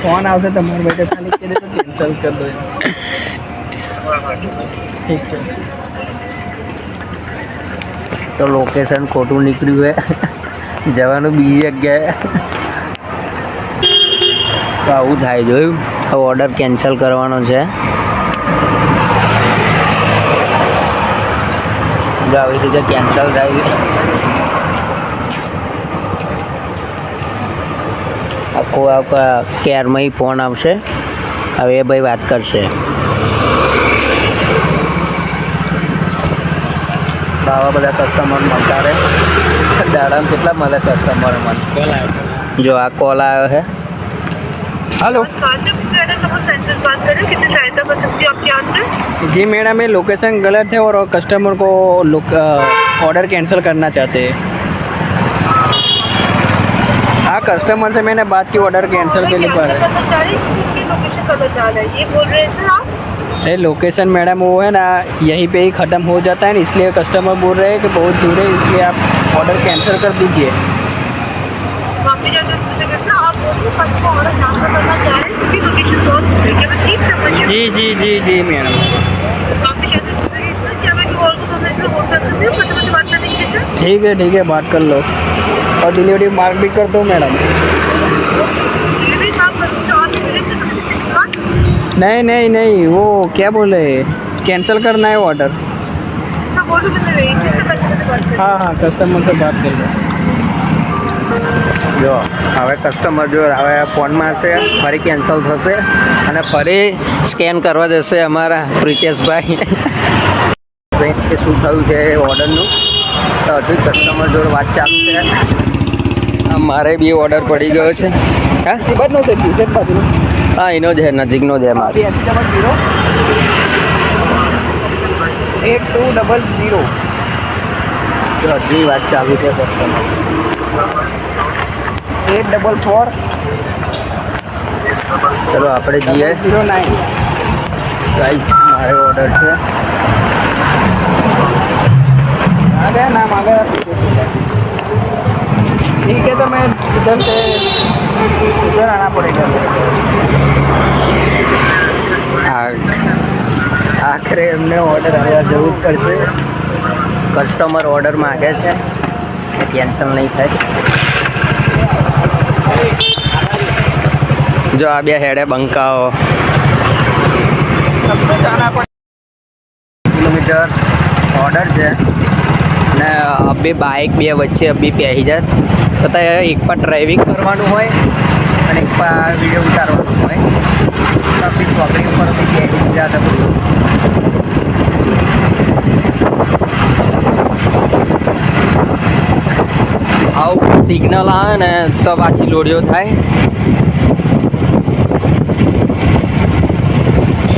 Phone आवશે તમારે બેટા ખાલી કે દે તો કેન્સલ कर दो ठीक है તો લોકેશન ખોટું નીકળ્યું હે જવાનું બીજી જગ્યાએ તો આવું થાય જોયું હવે ઓર્ડર કેન્સલ કરવાનો છે જો આવી રીતે કેન્સલ થાય આખો કેરમાં ફોન આવશે હવે એ ભાઈ વાત કરશે આવા બધા કસ્ટમર મળતા રહે દાડામાં કેટલા મળે કસ્ટમર મને કોલ આવ્યો જો આ કોલ આવ્યો છે हेलो जी मैडम ये लोकेशन गलत है और कस्टमर को ऑर्डर कैंसिल करना चाहते हैं हाँ कस्टमर से मैंने बात की ऑर्डर कैंसिल के लिए पर ये लोकेशन मैडम वो है ना यहीं पे ही ख़त्म हो जाता है ना इसलिए कस्टमर बोल रहे हैं कि बहुत दूर है इसलिए आप ऑर्डर कैंसिल कर दीजिए जी जी जी जी मैडम ठीक है बात कर लो और डिलीवरी मार्क भी कर दो मैडम नहीं वो क्या बोले कैंसिल करना है ऑर्डर हाँ कस्टमर से बात कर लो જો હવે કસ્ટમર જો હવે ફોનમાં હશે ફરી કેન્સલ થશે અને ફરી સ્કેન કરવા જશે અમારા પ્રિતેશભાઈ કે શું થયું છે ઓર્ડરનું તો હજુ કસ્ટમર જોડે વાત ચાલુ છે મારે બી ઓર્ડર પડી ગયો છે હા બદનો છે ટ્યુશન બાજુનો હા એનો જ છે નજીકનો જ છે મારે 8200 તો હજી વાત ચાલુ છે કસ્ટમર 844 ચલો આપણે જઈએ 09 ગાઈસ મારે ઓર્ડર છે आ गया नाम आ गया ठीक है तो मैं इधर से इधर आना पड़ेगा આખરે એમને ઓર્ડર આવ્યા જવું પડશે કસ્ટમર ઓર્ડર માગે છે કેન્સલ નહીં થાય જો આ બે હેડે બંકાઓ કિલોમીટર ઓર્ડર છે ને અબી બાઇક બે વચ્ચે અબી પહેરી જાય છતાં એક પર ડ્રાઇવિંગ કરવાનું હોય અને એક પર વિડીયો ઉતારવાનું હોય તો અબી ચોકડી ઉપર બી પહેરી જાય બધું આવું સિગ્નલ આવે ને તો પાછી લોડિયો થાય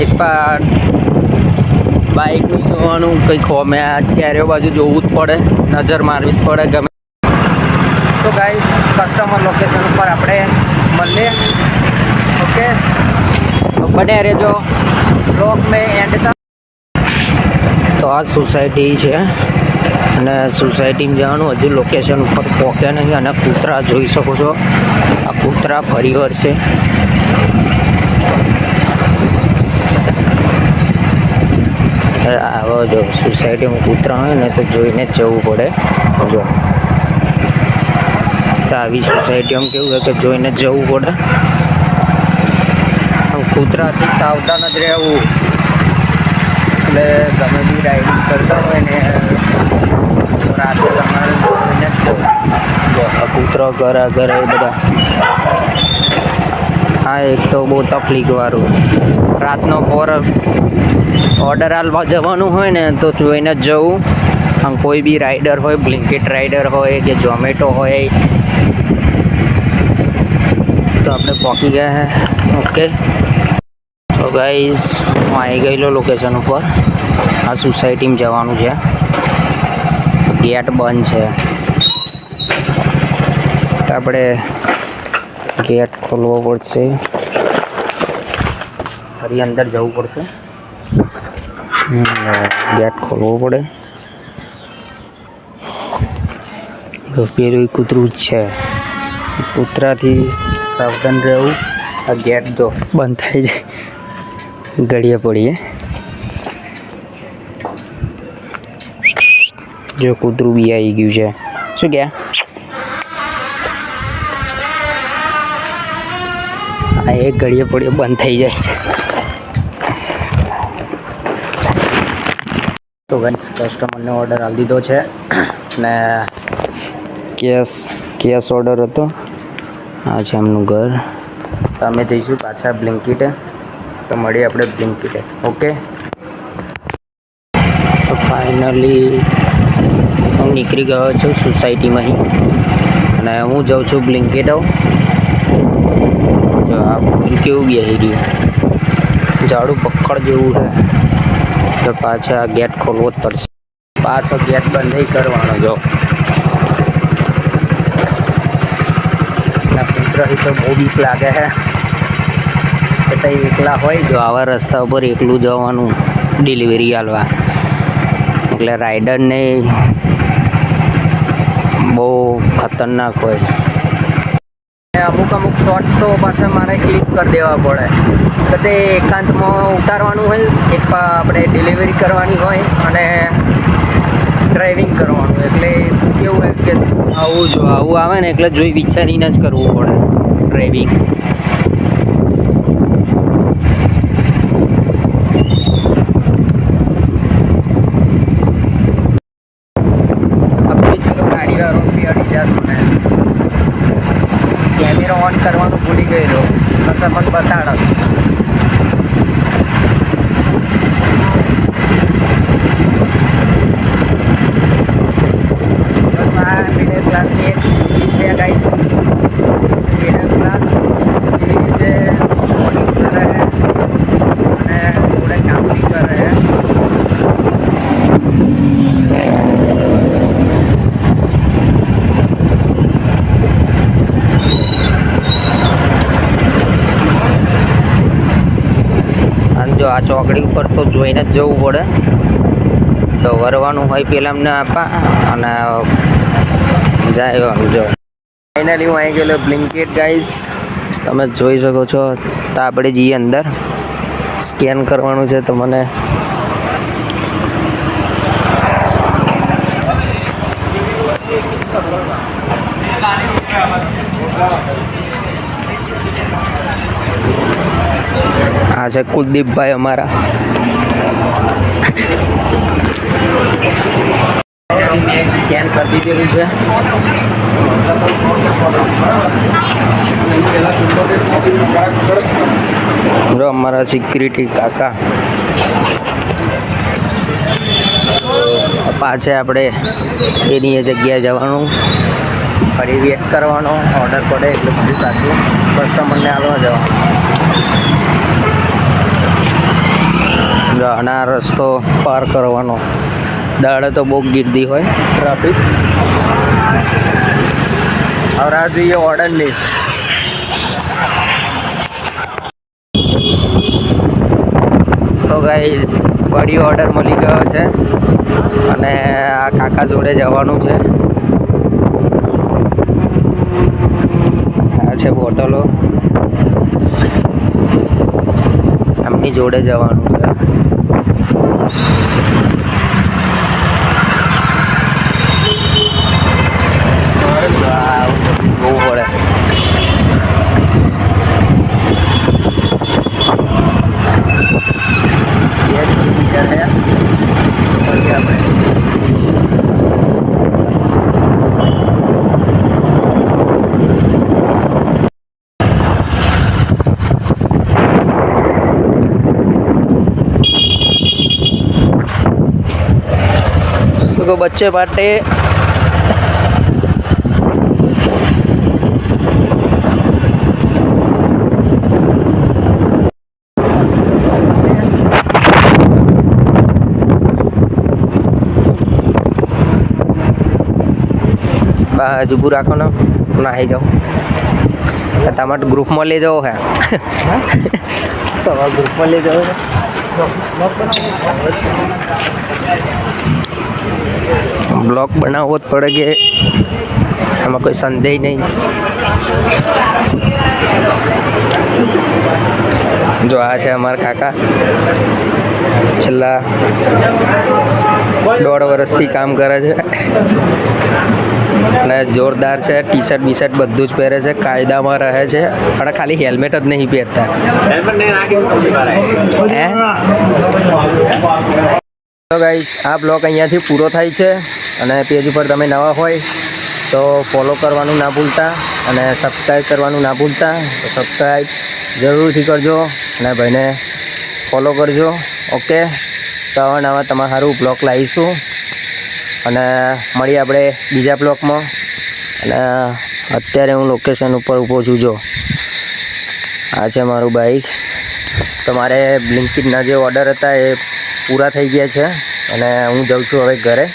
એક પર બાઇકનું જોવાનું કંઈક હોમે આ ચારે બાજુ જોવું જ પડે નજર મારવી જ પડે ગમે તો ગાઈસ કસ્ટમર લોકેશન ઉપર આપણે મળીએ ઓકે બને રહેજો બ્લોગ મેં એન્ડ તક તો આ સોસાયટી છે અને સોસાયટીમાં જવાનું હજુ લોકેશન ઉપર પહોંચ્યા નહીં અને કૂતરા જોઈ શકો છો આ કૂતરા ફરી વળશે આવો જો સોસાયટીમાં કૂતરા હોય ને તો જોઈને જ જવું પડે જો તો આવી સોસાયટીમાં કેવું હોય કે જોઈને જ જવું પડે કૂતરાથી સાવધાન જ રહેવું એટલે ગમે બી રાઇડિંગ કરતા હોય ને રાતે તમારે જોઈને જ જવું કૂતરો ઘરે ઘરે એ બધા હા એક તો બહુ તકલીફવાળું રાતનો પોર ઓર્ડર આલવા જવાનું હોય ને તો જોઈને જ જવું આમ કોઈ બી રાઇડર હોય બ્લિંકિટ રાઇડર હોય કે ઝોમેટો હોય તો આપણે પહોંચી ગયા હે ઓકે તો ગાઈઝ હું આવી ગયેલો લોકેશન ઉપર આ સોસાયટીમાં જવાનું છે ગેટ બંધ છે તો આપણે ગેટ ખોલવો પડશે ફરી અંદર જવું પડશે ગેટ ખોલવો પડે પેલું કૂતરું જ છે કૂતરાથી સાવધાન રહેવું આ ગેટ જો બંધ થાય છે, ઘડીએ પડીએ. જો કૂતરું બી આવી ગયું છે. શું કે આ એક ઘડીએ પડીએ બંધ થઈ જાય છે. તો ગાઈસ કસ્ટમરને ઓર્ડર આપી દીધો છે ને કેશ ઓર્ડર હતો. આ છે એમનું ઘર. તો અમે જઈશું પાછા બ્લિંકિટે. તો મળીએ આપણે બ્લિંકિટે. ઓકે. તો ફાઇનલી હું નીકળી ગયો છું સોસાયટીમાંથી અને હું જાઉં છું બ્લિંકિટ. જો આ કેવું બેસી રહ્યું, ઝાડું પકડ જેવું છે. તો પાછા ગેટ ખોલવો જ પડશે. પાછો ગેટ બંધ નહીં કરવાનો. જો કૂતરાથી તો બહુ બીક લાગે છે. તો એકલા હોય જો આવા રસ્તા ઉપર એકલું જવાનું ડિલિવરી આલવા, એટલે રાઈડરને બહુ ખતરનાક હોય. અમુક શોટ તો પાછા મારે ક્લિક કરી દેવા પડે. તો તે એકાંતમાં ઉતારવાનું હોય, એક આપણે ડિલિવરી કરવાની હોય અને ડ્રાઇવિંગ કરવાનું. એટલે કેવું હોય કે આવું આવે ને એટલે જોઈ વિચારીને જ કરવું પડે ડ્રાઇવિંગ. ગાડીવાળો બી અડી જતો ને કેમેરો ઓન કરવાનું ભૂલી ગયેલો, નકર મને બતાડો. મિડલ ક્લાસની એક જિંદગી છે ગાઈસ. મિડલ ક્લાસ એવી રીતે મોર્નિંગ કરે અને થોડે કામ બી કરે. જો આ ચોકડી ઉપર તો જોઈને જ જવું પડે. તો વરવાનું હોય પેલા અમને આપા અને જાય. જો ફાઇનલી હું આવી ગયેલો બ્લિંકિટ ગાઈસ. તમે જોઈ શકો છો. તો આપણે જઈએ અંદર, સ્કેન કરવાનું છે. તો મને આ છે કુલદીપભાઈ અમારા. મેં સ્કેન કરી દીધેલું છે. બરો અમારા સિક્યુરિટી કાકા પાછે આપણે એની એ જગ્યાએ જવાનું, ફરી વેટ કરવાનો. ઓર્ડર પડે એટલે બધું સાચું કસ્ટમરને આવવા જવાનું. અને આ રસ્તો પાર કરવાનો. દાડે તો બહુ ગીર્દી હોય ટ્રાફિક. હવે રાહ જોઈએ ઓર્ડરની. તો ગાઈઝ બડી ઓર્ડર મળી ગયો છે અને આ કાકા જોડે જવાનું છે. આ છે બોટલો, એમની જોડે જવાનું છે. બહુ પડે. तो बच्चे बाटे बाजू राखो ना नाही जाओ તમારા ગ્રુપમાં લઈ જાઓ હે તમારા ગ્રુપમાં લઈ જાઓ બ્લોગ બનાવવો જ પડે કે એમાં કોઈ સંદેહ નહીં. જો આ છે અમારા કાકા, છેલ્લા 1.5 વર્ષથી કામ કરે છે અને જોરદાર છે. ટી શર્ટ બીશર્ટ બધું જ પહેરે છે, કાયદામાં રહે છે, પણ ખાલી હેલ્મેટ જ નહીં પહેરતા. હે તો ગાઈસ, આ બ્લોગ અહીંયાથી પૂરો થાય છે અને પેજ ઉપર તમે નવા હોય તો ફોલો કરવાનું ના ભૂલતા અને સબસ્ક્રાઈબ કરવાનું ના ભૂલતા. તો સબસ્ક્રાઈબ જરૂરથી કરજો અને ભાઈને ફોલો કરજો. ઓકે, તો આવા નવા તમારા સારું બ્લોગ લાવીશું અને મળીએ આપણે બીજા બ્લોગમાં. અને અત્યારે હું લોકેશન ઉપર ઊભો છું. જો આ છે મારું બાઇક. તો મારે બ્લિંકિટના જે ઓર્ડર હતા એ પૂરા થઈ ગયા છે અને હું જાઉં છું હવે ઘરે.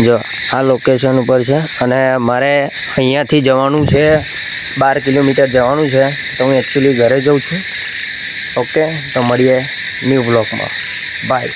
જો આ લોકેશન ઉપર છે અને મારે અહીંયાથી જવાનું છે 12 કિલોમીટર જવાનું છે. તો હું એકચ્યુઅલી ઘરે જાઉં છું. ઓકે, તો મળીએ ન્યૂ બ્લોગમાં. બાય.